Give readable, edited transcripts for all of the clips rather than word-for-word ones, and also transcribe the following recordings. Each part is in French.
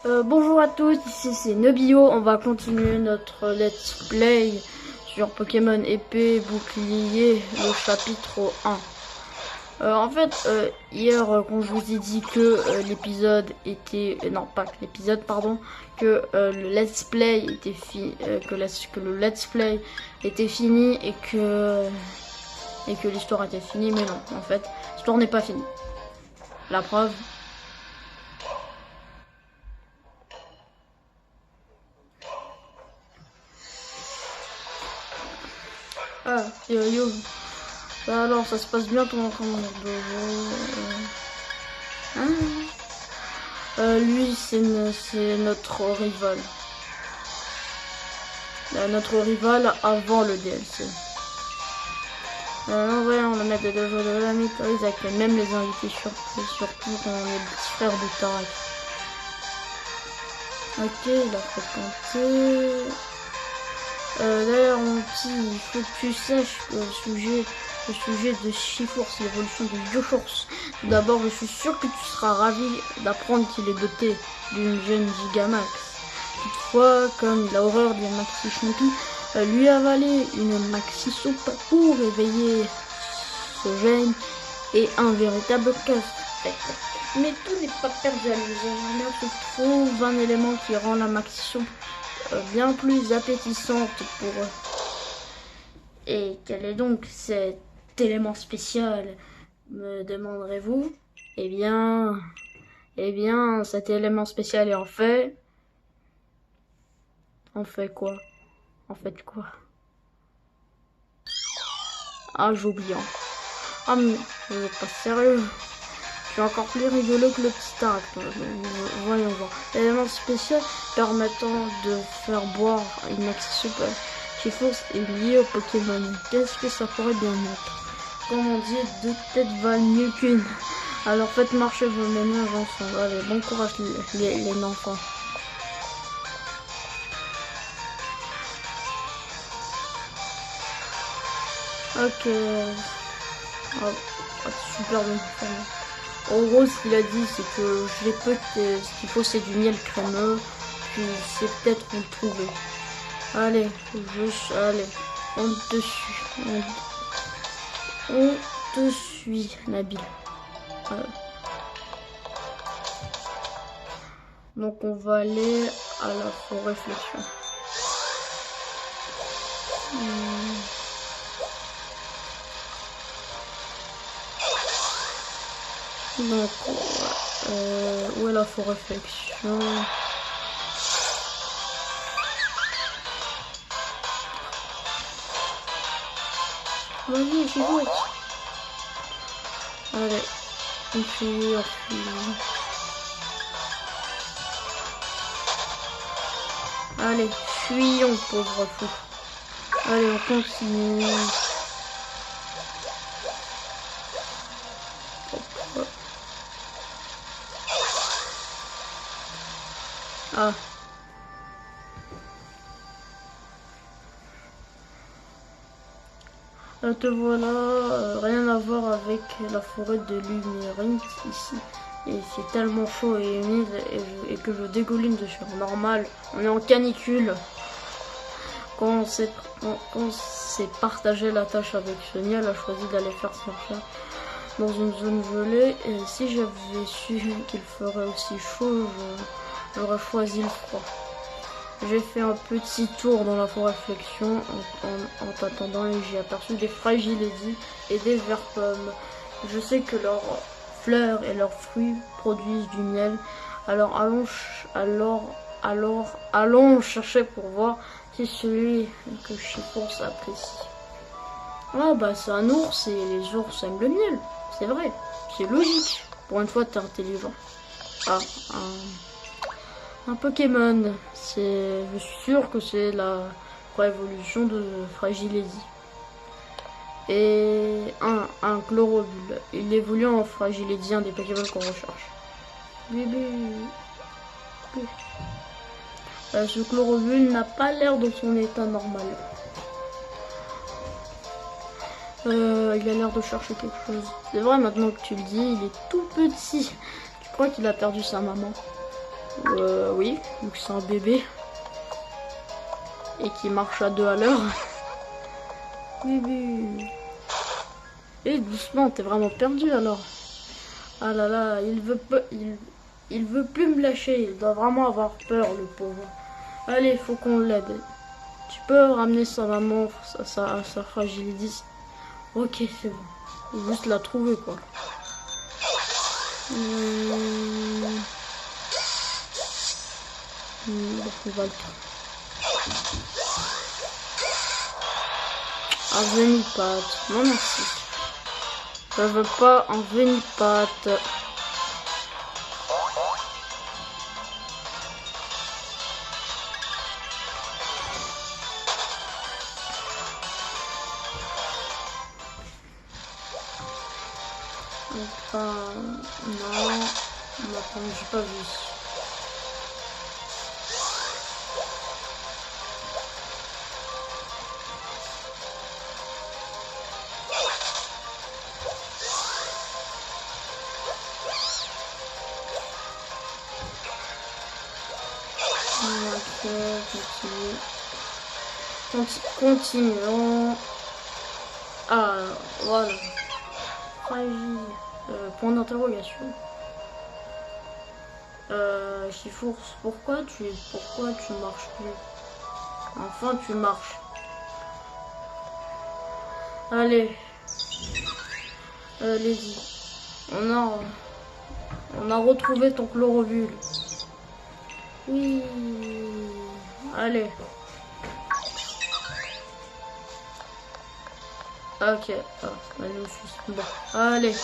Bonjour à tous, ici c'est Nobio, on va continuer notre let's play sur Pokémon épée bouclier, le chapitre 1. En fait, hier quand je vous ai dit que l'épisode était... non, pas que l'épisode, pardon, que le let's play était fini, que le let's play était fini et que l'histoire était finie, mais non, en fait, l'histoire n'est pas finie. La preuve... Ah, yo. Bah alors, ça se passe bien ton entraînement de lui, c'est notre rival. Notre rival avant le DLC. Ouais, on va mettre de dojo de la méthode avec même les invités surtout quand on est petit frère de Tarak. Ok, il a fréquenté. D'ailleurs, mon petit, il faut que tu saches que le sujet de Shiforce, l'évolution de Yoshorse. D'abord, je suis sûr que tu seras ravi d'apprendre qu'il est doté d'une jeune Gigamax. Toutefois, comme il a horreur des Maxi Champi, lui avaler une Maxi Soupe pour réveiller ce gène est un véritable casse-tête. Mais tout n'est pas perdu à l'usage. Se trouve un élément qui rend la Maxi Soupe bien plus appétissante pour eux. Et quel est donc cet élément spécial, me demanderez-vous? Eh bien, cet élément spécial est en fait quoi? En fait quoi? Ah, j'ai oublié. Ah, mais vous êtes pas sérieux? Je suis encore plus rigolo que le petit Tarak. Voyons voir. L'élément spécial permettant de faire boire une Maxi Soupe Shiforce est lié au Pokémon. Qu'est-ce que ça pourrait bien être? Comme on dit, deux têtes valent mieux qu'une. Alors faites marcher vos ménages ensemble. Allez, bon courage les enfants. Ok. Super bien. En gros, ce qu'il a dit, c'est que je l'ai ce qu'il faut, c'est du miel crémeux. Puis c'est peut-être qu'on le trouver. Allez, allez, on te suit. On te suit, Nabil. Donc on va aller à la forêt réflexion. Donc, où est la forêt réflexion? Vas-y, j'y vais. Allez, on fuit. Allez, fuyons, pauvre fou. Allez, on continue. Ah. Te voilà, rien à voir avec la forêt de Lumérint ici. Et c'est tellement chaud et humide et que je dégouline de sueur. Normal, on est en canicule. Quand on s'est partagé la tâche avec Sonia, elle a choisi d'aller faire son recherche dans une zone gelée. Et si j'avais su qu'il ferait aussi chaud, j'aurais choisi le froid. J'ai fait un petit tour dans la forêt réflexion en t'attendant et j'ai aperçu des fragilésies et des verts pommes. Je sais que leurs fleurs et leurs fruits produisent du miel. Alors allons chercher pour voir si celui que Shiforce apprécie. Ah bah c'est un ours et les ours aiment le miel. C'est vrai, c'est logique. Pour une fois t'es intelligent. Ah, un Pokémon. Je suis sûr que c'est la révolution de Fragilésie. Et un Chlorophylle. Il évolue en Fragilésie, un des Pokémon qu'on recherche. Ce Chlorophylle n'a pas l'air de son état normal. Il a l'air de chercher quelque chose. C'est vrai, maintenant que tu le dis, il est tout petit. Tu crois qu'il a perdu sa maman? Oui, donc c'est un bébé. Et qui marche à 2 à l'heure. Bébé. Et doucement, t'es vraiment perdu alors. Ah là là, il veut plus me lâcher. Il doit vraiment avoir peur, le pauvre. Allez, faut qu'on l'aide. Tu peux ramener sa maman à sa fragilité. Ok, c'est bon. Faut juste la trouver, quoi. On va le un Venipat. Non, merci. Je veux pas un Venipat. Enfin, non. Attends, j'ai pas vu. Ok, continuons. Ah, voilà. Fragile. Point d'interrogation. Chifours, pourquoi tu marches plus? Enfin, tu marches. Allez. Allez-y. On a retrouvé ton chlorophylle. Oui. Allez. Ok. Ah, elle nous suit. Bon. Allez.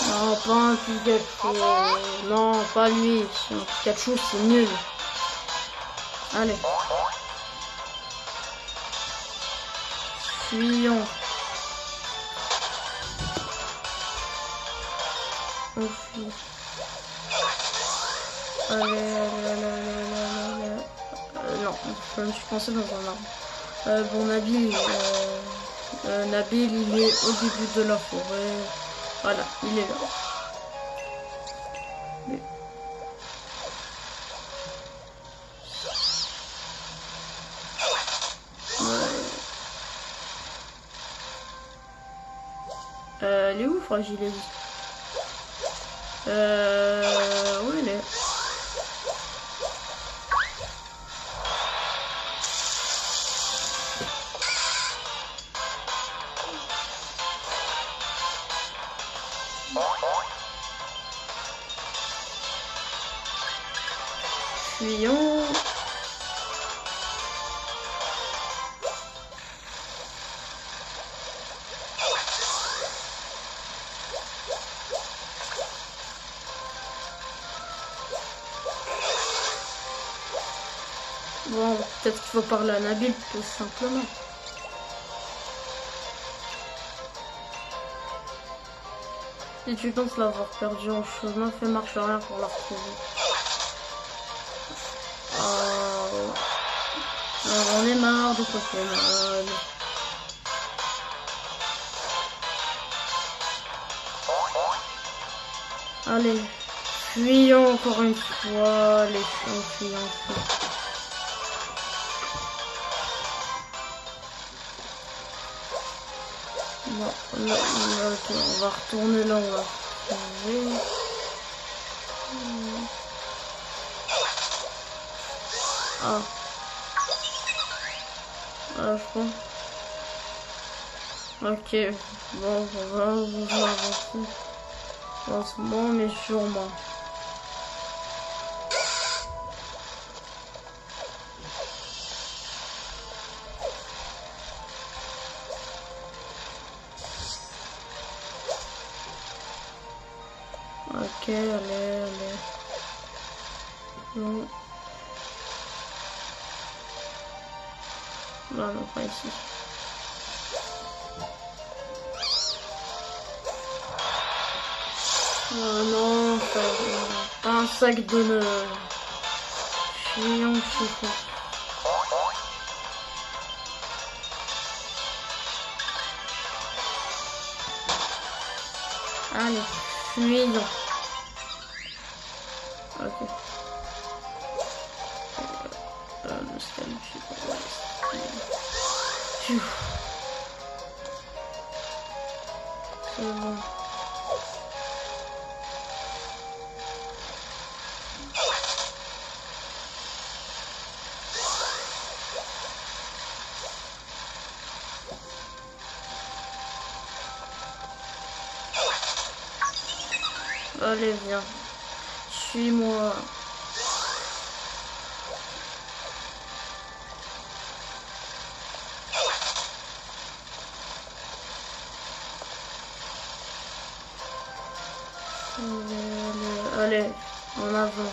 Non, pas un Pikachu. Non, pas lui. Un Pikachu, c'est nul. Allez. Fuyons. On fuit. Allez. Non, je me suis coincé dans un arbre. Bon, Nabil, il est au début de la forêt. Voilà, il est là. Elle est où, Fragile? Où elle est? Fuyons. Bon, peut-être qu'il faut parler à Nabil, tout simplement. Si tu penses l'avoir perdu en chemin, fais marche arrière pour la retrouver. On est marre de Pokémon. Allez, fuyons encore une fois, les fuyons. Bon, là, okay, on va retourner là, on va trouver. Ah, je pense. Ok, bon, on va avancer. Doucement, mais sûrement. Ok, allez. Non. Non, pas ici. Oh non, pas un sac de nœuds. Fuyons, fuyons. Allez, fuyons. Ok. Le stem, je sais pas. Ouais, c'est bon. Allez, viens. Suis-moi. Allez, on avance.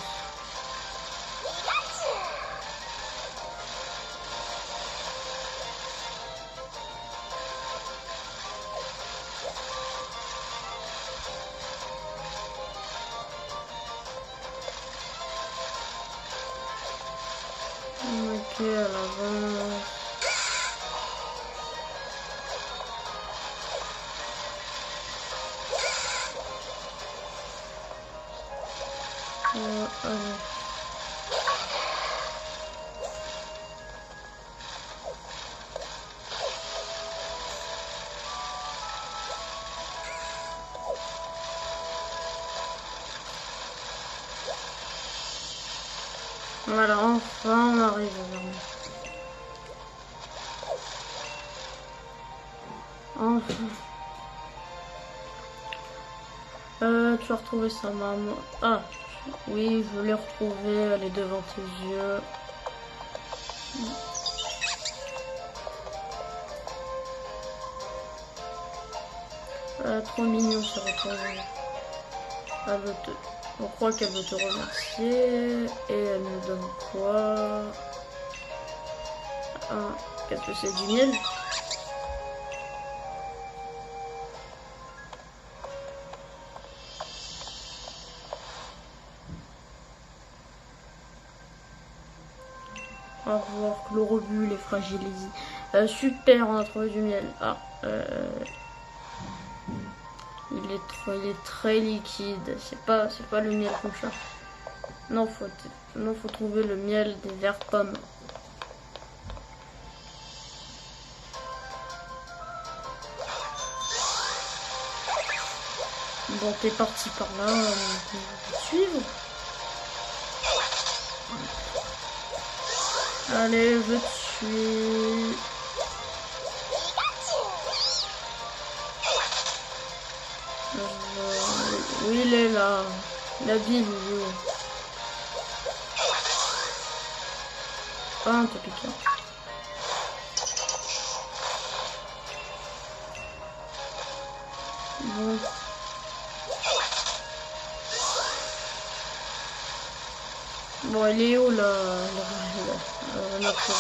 Ok, à l'avance. Allez. Voilà, enfin on arrive vraiment. Enfin. Tu as retrouvé sa maman. Ah, oui, je l'ai retrouvée, elle est devant tes yeux. Trop mignon ce retour. On croit qu'elle veut te remercier. Et elle nous donne quoi? Qu'est-ce que c'est, du miel? Au revoir, chlorobule et fragilisé. Super, on a trouvé du miel. Il est très liquide. C'est pas le miel qu'on cherche. Non, faut trouver le miel des verts pommes. Bon, t'es parti par là. On peut suivre. Allez, je te suis. Oui, il est là. La Bible. Ah, un peu piquant. Bon. Bon, elle est où notre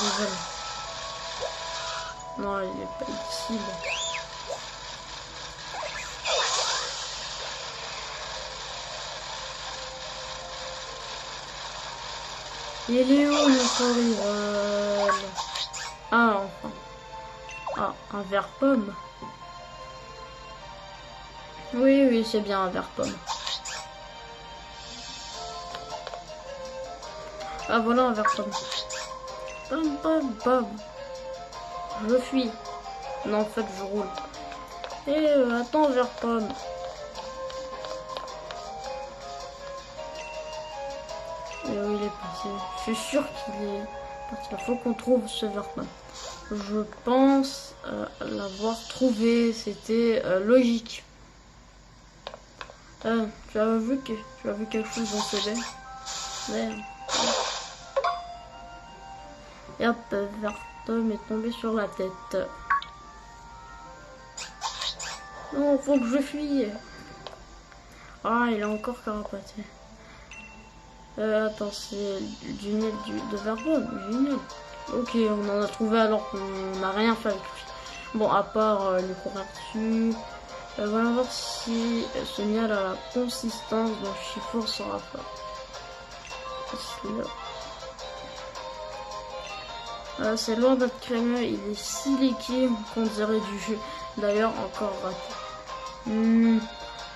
rival? Non, elle est pas ici. Bon. Il est où notre rival? Ah, enfin. Ah, un vert pomme. Oui, c'est bien un vert pomme. Ah, voilà un vert pomme. Pomme. Je fuis. Non, en fait, je roule. Attends, vert pomme. Et où il est passé? Je suis sûr qu'il est parti. Il faut qu'on trouve ce vert pomme. Je pense l'avoir trouvé. C'était logique. Tu as vu quelque chose dans ce lait? Merde. Et hop, vert pomme est tombé sur la tête. Non, faut que je fuis. Ah, il a encore carapaté. Attends, c'est du miel de vert pomme. Génial. Ok, on en a trouvé alors qu'on n'a rien fait avec lui. Bon, à part lui courir dessus. Voyons voir si ce miel a la consistance dont Chifour sera pas. C'est loin d'être crémeux, il est si liquide qu'on dirait du jus. D'ailleurs, encore raté.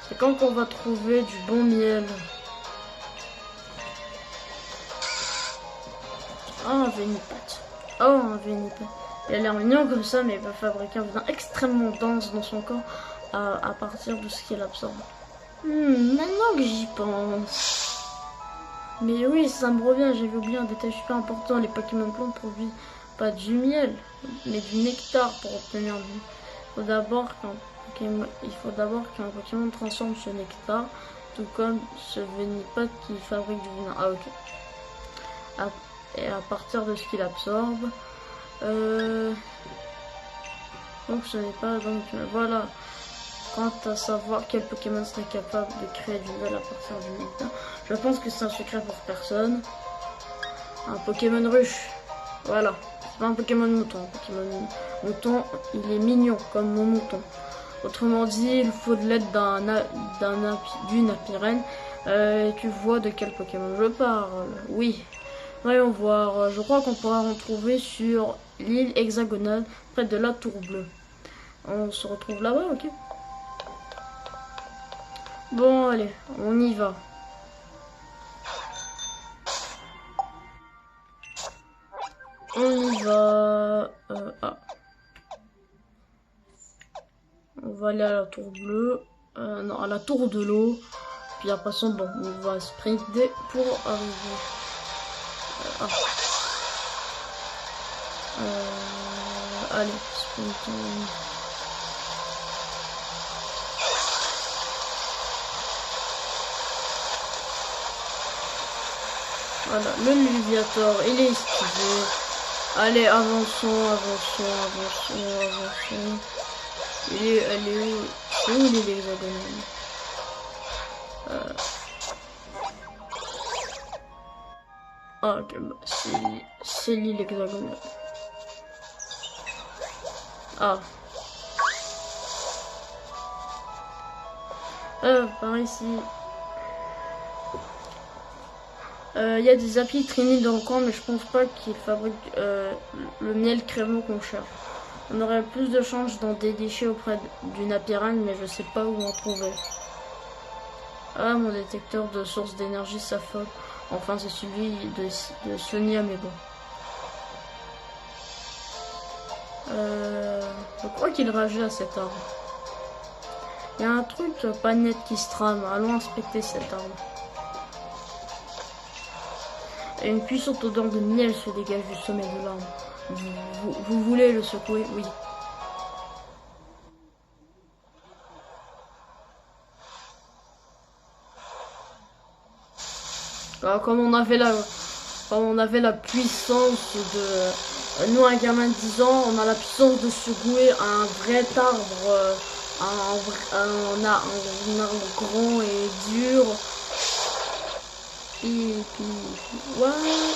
C'est quand qu'on va trouver du bon miel. Oh, un Vénipète. Oh, un Vénipète. Il a l'air mignon comme ça, mais il va fabriquer un venin extrêmement dense dans son corps à partir de ce qu'il absorbe. Maintenant que j'y pense. Mais oui, ça me revient, j'avais oublié un détail super important. Les Pokémon plantes produisent pas du miel, mais du nectar pour obtenir du miel. Il faut d'abord qu'un Pokémon transforme ce nectar, tout comme ce Vénipète qui fabrique du venin. Ah, ok. Et à partir de ce qu'il absorbe. Donc ce n'est pas. Donc voilà. Quant à savoir quel Pokémon serait capable de créer du miel à partir du nectar, je pense que c'est un secret pour personne. Un Pokémon ruche. Voilà. C'est pas un Pokémon mouton. Un Pokémon mouton, il est mignon comme mon mouton. Autrement dit, il faut de l'aide d'une apirène. Tu vois de quel Pokémon je parle? Oui. Voyons voir. Je crois qu'on pourra en trouver sur l'île hexagonale, près de la tour bleue. On se retrouve là-bas, ok? Bon, allez, on y va. On y va. On va aller à la tour bleue. Non, à la tour de l'eau. Puis après ça, bon, on va sprinter pour arriver. Allez, sprintons. Voilà, le Léviator, il est esquivé. Allez, avançons. Elle est où? C'est où l'île hexagonale? Ah, ok, bah, c'est l'île hexagonale. Ah. Par ici. Il y a des apis traînés dans le coin, mais je pense pas qu'ils fabriquent le miel crémeux qu'on cherche. On aurait plus de chance d'en dénicher auprès d'une apirène, mais je sais pas où en trouver. Ah, mon détecteur de source d'énergie s'affole. Enfin, c'est celui de Sonia, mais bon. Je crois qu'il réagit à cet arbre. Il y a un truc pas net qui se trame. Allons inspecter cet arbre. Et une puissante odeur de miel se dégage du sommet de l'arbre. Vous voulez le secouer? Oui. Alors, comme on avait la puissance de... nous, un gamin de 10 ans, on a la puissance de secouer un vrai arbre. Un arbre grand et dur. Et puis... Ouais.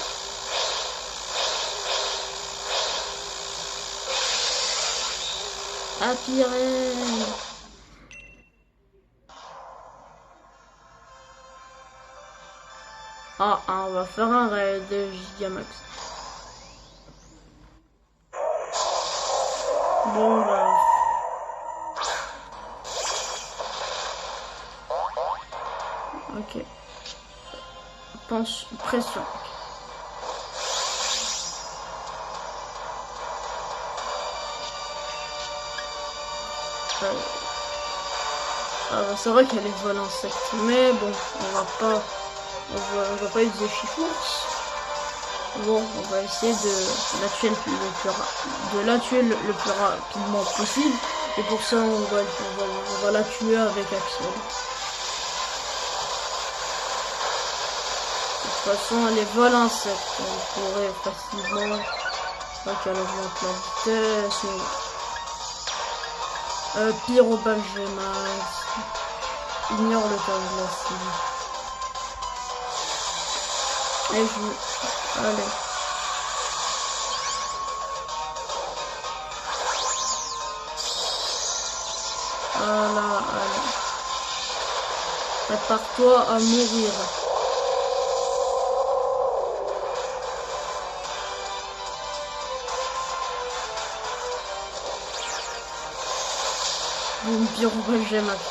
Apirène. Ah, on va faire un raid de Gigamax. Bon, bah... Ok. Pression. Ah, bah, c'est vrai qu'elle est vol insecte, mais bon, on va pas utiliser Chifours. Bon, on va essayer de la tuer le plus rapidement possible, et pour ça on va la tuer avec Axel. De toute façon, elle est vol insecte, on pourrait facilement... Donc elle augmente la vitesse, Pyrobalgemax. Ignore le cas glacé. Et allez. Voilà, allez. Prépare-toi à mourir. Pyrobalgemax.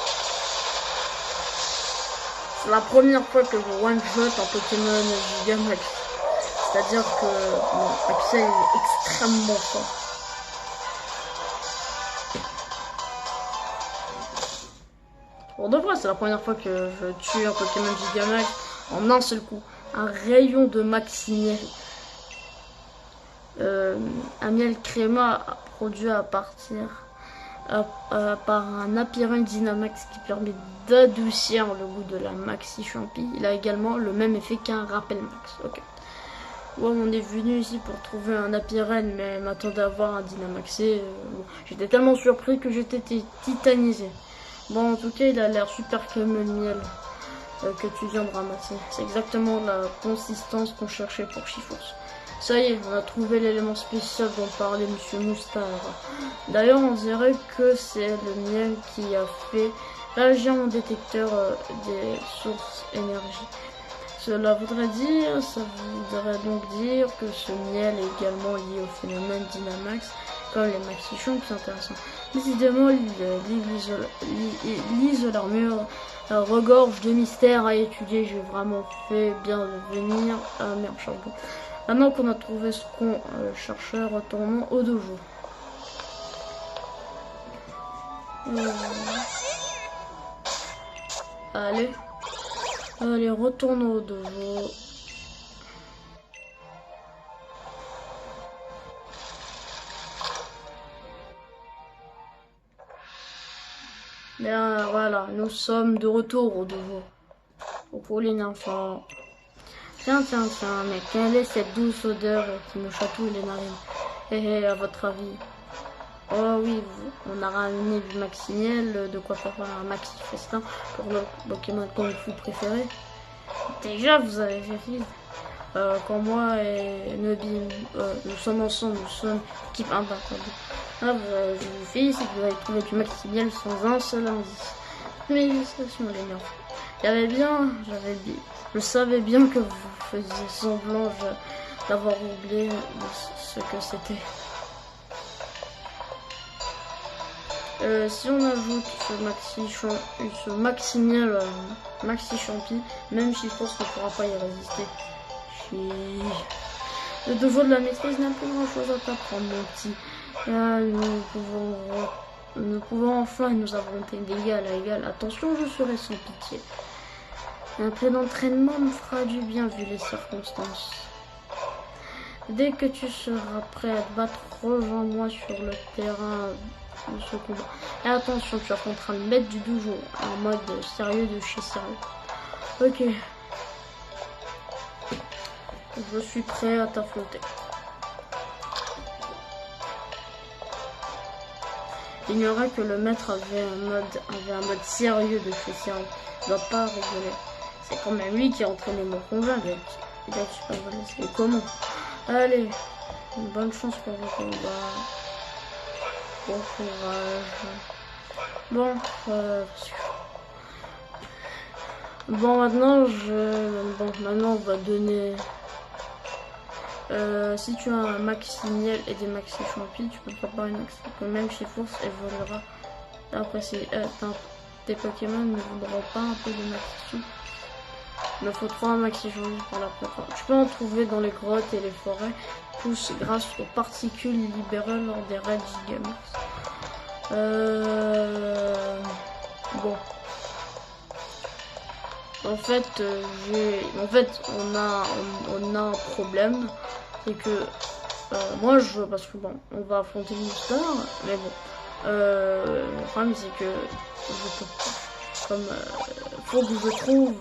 C'est la première fois que je one-shot un Pokémon Gigamax. C'est-à-dire que mon Axel est extrêmement fort. Pour de vrai, c'est la première fois que je tue un Pokémon Gigamax en un seul coup. Un rayon de Maximiel. Un miel créma produit à partir par un Apirine Dynamax qui permet d'adoucir le goût de la Maxi Champi. Il a également le même effet qu'un Rappel Max. Ok. Ouais, on est venu ici pour trouver un Apirine, mais m'attendait à voir un Dynamaxé. Bon, j'étais tellement surpris que j'étais titanisé. Bon, en tout cas, il a l'air super comme le miel que tu viens de ramasser. C'est exactement la consistance qu'on cherchait pour Chifours. Ça y est, on a trouvé l'élément spécial dont parlait Monsieur Moustar. D'ailleurs, on dirait que c'est le miel qui a fait réagir mon détecteur des sources énergie. Ça voudrait donc dire que ce miel est également lié au phénomène Dynamax, comme les Maxichons, c'est intéressant. Décidément, lise l'armure, regorge de mystères à étudier. J'ai vraiment fait bien de venir à Merchandon. Maintenant qu'on a trouvé ce qu'on cherchait, retournons au dojo. Allez, retournons au dojo. Bien, voilà, nous sommes de retour au dojo. Pour les enfants. Tiens, mais quelle est cette douce odeur qui me chatouille les narines? À votre avis? Oh oui, on a ramené du Maximiel, de quoi faire un maxi festin pour le Pokémon Kung Fu préféré. Déjà, vous avez vérifié. Quand moi et Nobi, nous sommes ensemble, nous sommes équipe imbattable. Je vous félicite, vous avez trouvé du Maximiel sans un seul indice. Félicitations les nerfs. Je savais bien que vous faisiez semblant d'avoir oublié ce que c'était. Si on ajoute ce Maximiel Maxi Champi, même Chiforce ne pourra pas y résister. Le dojo de la maîtrise n'a plus grand chose à t'apprendre, mon petit. Nous pouvons enfin nous affronter d'égal à égal. Attention, je serai sans pitié. Un peu d'entraînement me fera du bien vu les circonstances. Dès que tu seras prêt à te battre, rejoins-moi sur le terrain de ce combat. Et attention, tu affronteras le maître du dojo en mode sérieux de chez sérieux. Ok. Je suis prêt à t'affronter. J'ignorais que le maître avait un mode sérieux de chez sérieux. Je dois pas rigoler. C'est quand même lui qui a entraîné mon conjoint. Il a super volé. C'est comment? Allez, bonne chance pour vos combats. Bon courage. Bon, maintenant on va donner. Si tu as un Maximiel et des Maxi Champi, tu peux préparer une Maxi. Même chez Force, elle volera. Après, tes Pokémon ne voudront pas un peu de Maxi. Il me faut 3 Maxi Champi pour la préparer. Tu peux en trouver dans les grottes et les forêts, tous grâce aux particules libérées lors des raids Gigamax. Bon. En fait, on a un problème, c'est que moi parce que bon, on va affronter le Moustar, mais bon, le problème c'est que je peux pas, comme faut que je trouve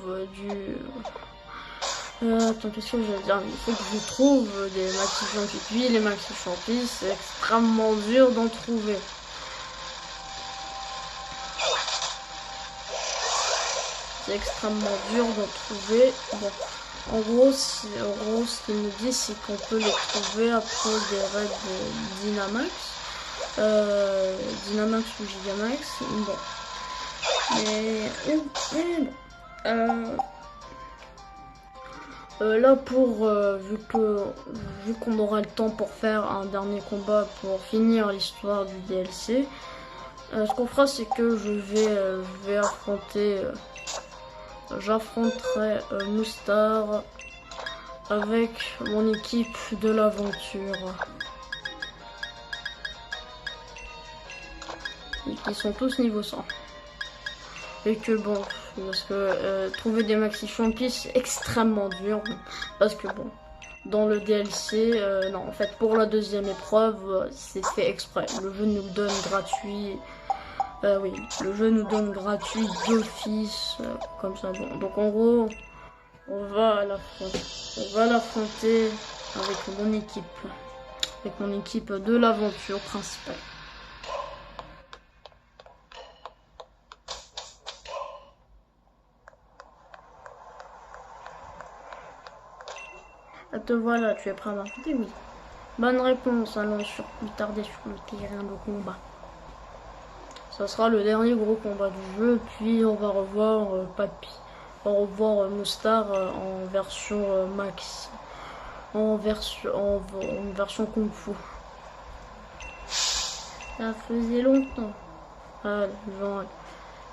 attends, qu'est-ce que je veux dire? Il faut que je trouve des Maxi Champi, puis les Maxi Champi, c'est extrêmement dur d'en trouver. C'est extrêmement dur d'en trouver. Bon, en gros, ce qu'il nous dit, c'est qu'on peut les trouver après des raids de Dynamax. Dynamax ou Gigamax. Bon. Là, vu qu'on aura le temps pour faire un dernier combat pour finir l'histoire du DLC, ce qu'on fera, c'est que je vais affronter j'affronterai Moustar avec mon équipe de l'aventure. Ils sont tous niveau 100. Et que bon, parce que trouver des maxi champis c'est extrêmement dur. Parce que bon, dans le DLC, non, en fait, pour la deuxième épreuve, c'est fait exprès. Le jeu nous le donne gratuit. Oui, le jeu nous donne gratuit d'office, comme ça. Bon, donc en gros, on va l'affronter avec mon équipe de l'aventure principale. Te voilà, tu es prêt à m'affronter? Oui. Bonne réponse, allons plus tarder sur le terrain de combat. Ça sera le dernier gros combat du jeu, puis on va revoir Papy. On va revoir Moustar en version max. En version Kung Fu. Ça faisait longtemps. Allez,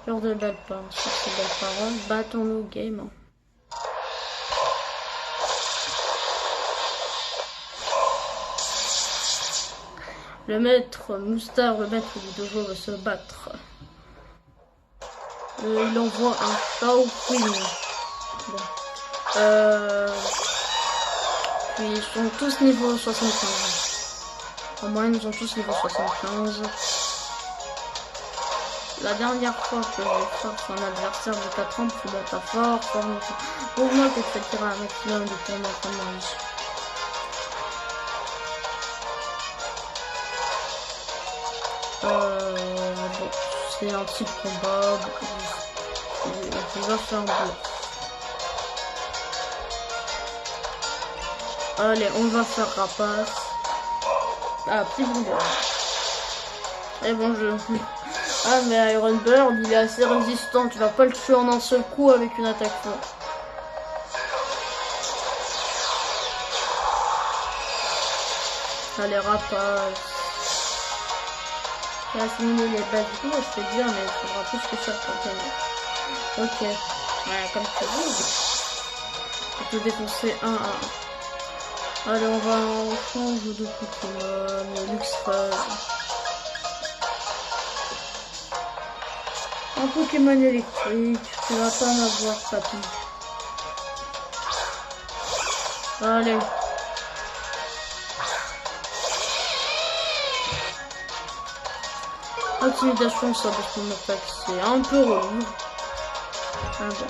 genre de belles paroles. Sur ces belles paroles, battons-nous game. Le maître Moustar, le maître du dojo, va se battre. Il envoie un Shao Queen. Bon. Puis ils sont tous niveau 75. En moyenne, ils sont tous niveau 75. La dernière fois que j'ai fait un adversaire de 4 ans, tu montes à fort, pour moi, tu te tirer un maximum de ton entraînement ici. Bon, c'est un petit combat, on va faire un bloc. Allez, on va faire rapace. Ah, petit bouillon. Et bon jeu. Ah, mais Iron Bird, il est assez résistant, tu vas pas le tuer en un seul coup avec une attaque forte. Allez, rapace. On va assimiler les bases du coup, c'est bien, mais il faudra plus que ça pour gagner. Ok, ouais, comme tu veux. On peut défoncer 1 à 1. Allez, on va en changer de Pokémon, Luxray. Un Pokémon électrique, tu vas pas m'avoir, papy. Allez. Intimidation, ça parce qu'on attaque, c'est un peu relou. Ah bon.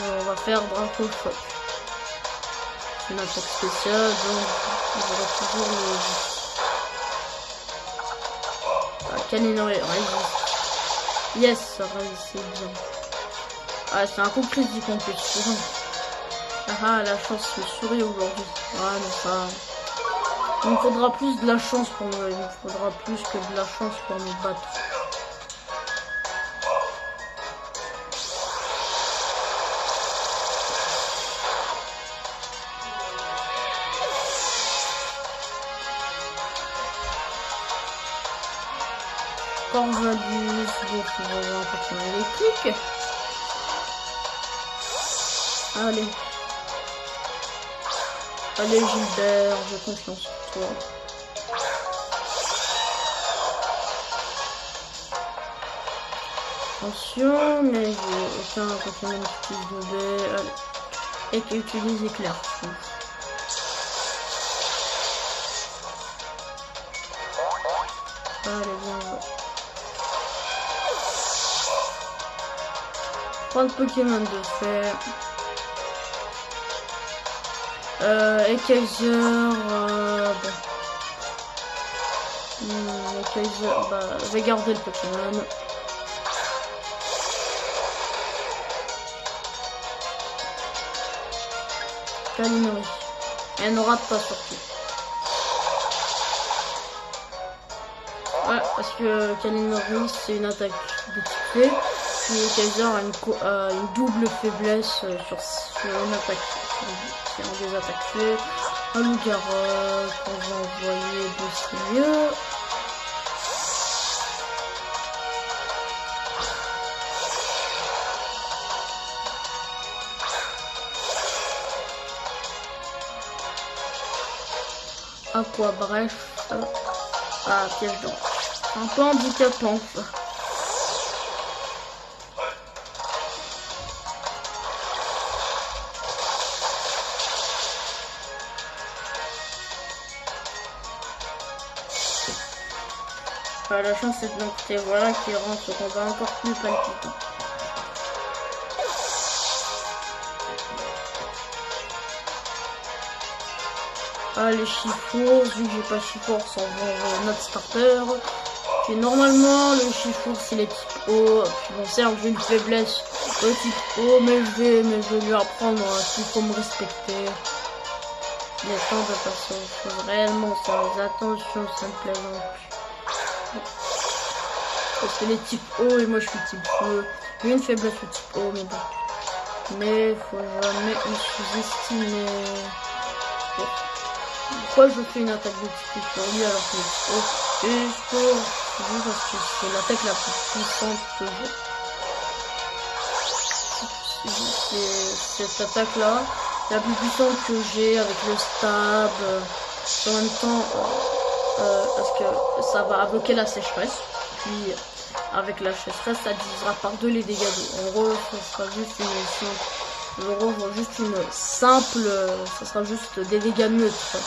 On va faire Draco Choc. C'est une attaque spéciale, donc on va toujours le... Ah, Kalinori résiste. Yes, ça résiste bien. Ah, c'est un coup critique en plus. Ah, la chance me sourit aujourd'hui. Ah, mais ça... Il me faudra plus de la chance pour me... Il me faudra plus que de la chance pour me battre. Corvalus, donc on va avoir un Pokémon électrique. Allez. Allez Gilbert, j'ai confiance en toi. Attention, mais j'ai aucun Pokémon qui utilise de B. Allez. Et qui utilise éclair. Allez, bien joué. 3 Pokémon de fer. Et Kaiser, bon. Kaiser, bah, je vais garder le Pokémon. Kalinori. Elle ne rate pas surtout. Ouais, parce que Kalinori, c'est une attaque de type fée. Puis Kaiser a une double faiblesse sur une attaque. C'est un des attaques fées. Un loup-garou qu'on va envoyer de mieux. À quoi, bref. Ah, piège d'or. Un peu handicapant, ça. La chance c'est donc c'est voilà qui rend ce combat encore plus palpitant. Ah, les Chifours, vu que j'ai pas Chifours sans voir notre starter. Et normalement le Chifours c'est les types O. Puis bon certes j'ai une faiblesse au type O, mais je vais lui apprendre qu'il faut me respecter. Il est temps de passer aux choses réellement sérieuses. Attention, ça me plaisante. Parce que les types O et moi je suis type E. J'ai une faiblesse au type O, mais bon. Mais faut jamais me sous-estimer. Bon. Pourquoi je fais une attaque de type sur lui alors que le type O est fort? Parce que c'est l'attaque la plus puissante que j'ai. C'est cette attaque là, la plus puissante que j'ai avec le stab. En même temps, parce que ça va bloquer la sécheresse. Puis avec la sécheresse, ça divisera par 2 les dégâts d'eau. En gros, ça sera juste une simple, ça sera juste des dégâts neutres.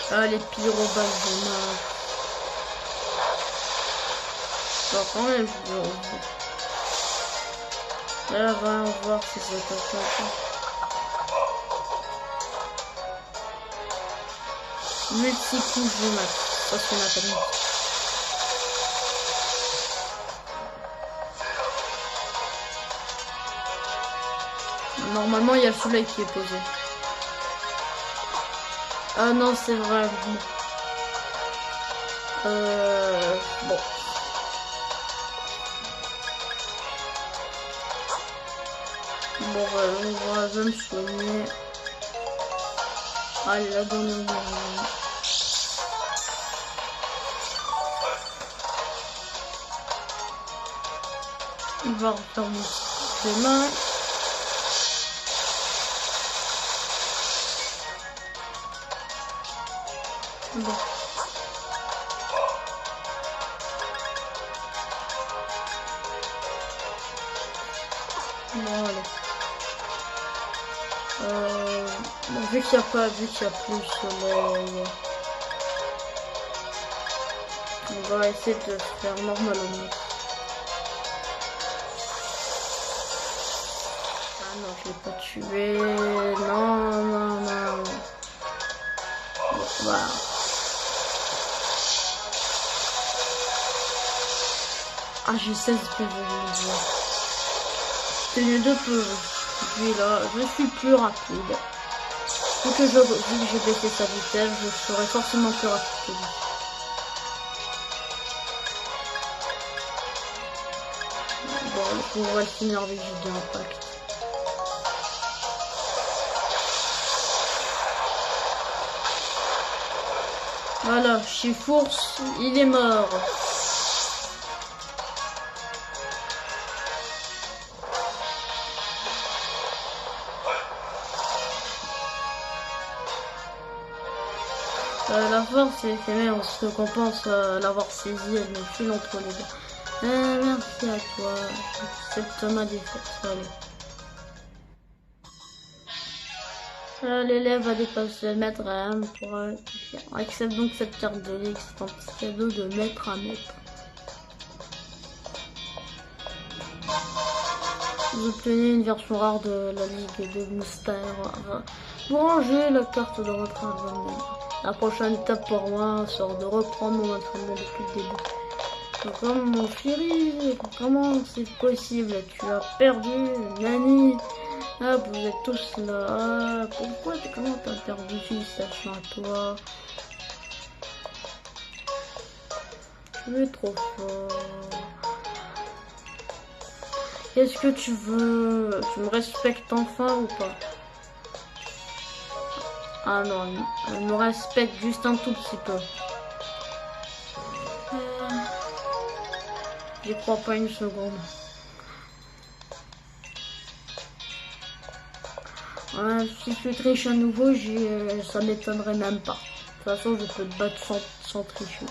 Ah, les pyroballes de mort. Bon, quand même, là, va voir si c'est pas ça. Multi-coup de mat. Ça, c'est une attaque. Normalement, il y a le soleil qui est posé. Ah non, c'est vrai. Bon. Bon, je vais me soigner. Allez, là, dans le il va refaire mon chemin. Bon. Bon, allez. Bon, vu qu'il n'y a plus le soleil, on va essayer de faire normalement. Ah non, je l'ai pas tué. Non. Bon, voilà. Ah, j'ai 16 PV, c'est mieux de peu. Puis là, je suis plus rapide. Vu que j'ai baissé sa vitesse, je serai forcément plus rapide que lui. Bon, on va le finir avec J2 Impact. Voilà, Chifours, il est mort. La force est éphémère, on se récompense l'avoir saisi, elle me file entre les deux. Merci à toi, j'accepte ma défaite. Allez. L'élève va dépasser le maître à M pour accepte donc cette carte de ligue, c'est un petit cadeau de maître à maître. Vous obtenez une version rare de la ligue de mystère. Vous rangez la carte dans votre album. La prochaine étape pour moi sera de reprendre mon entraînement depuis le début. Comme mon chéri, comment c'est possible? Tu as perdu, Nani. Ah, vous êtes tous là. Ah, comment t'as perdu? Félicitations à toi. Tu es trop fort. Qu'est-ce que tu veux? Tu me respectes enfin ou pas? Ah non, elle me respecte juste un tout petit peu. J'y crois pas une seconde. Ouais, si tu triches à nouveau, ça m'étonnerait même pas. De toute façon, je peux te battre sans tricher.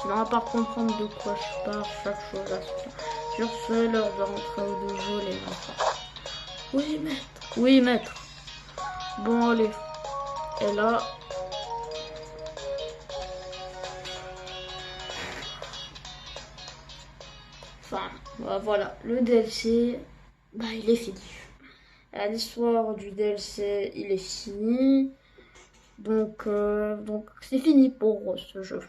Tu vas pas comprendre de quoi je parle, chaque chose à ce temps. Sur ce, l'heure de rentrer au dojo, les enfants. Oui, maître. Oui, maître. Bon, allez. Et là... Enfin, bah, voilà. Le DLC, bah, il est fini. L'histoire du DLC, il est fini. Donc c'est fini pour ce jeu.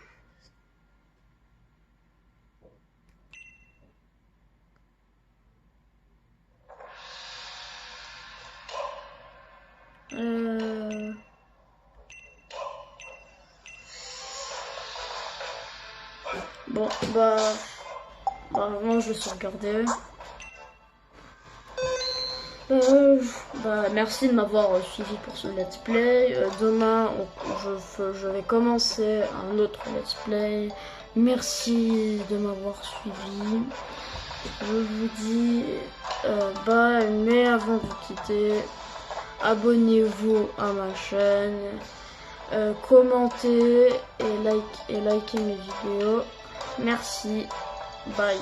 Bon, bah avant je vais sauvegarder. Merci de m'avoir suivi pour ce let's play. Demain, je vais commencer un autre let's play. Merci de m'avoir suivi. Je vous dis bye, mais avant de quitter, abonnez-vous à ma chaîne, commentez et likez mes vidéos. Merci, bye.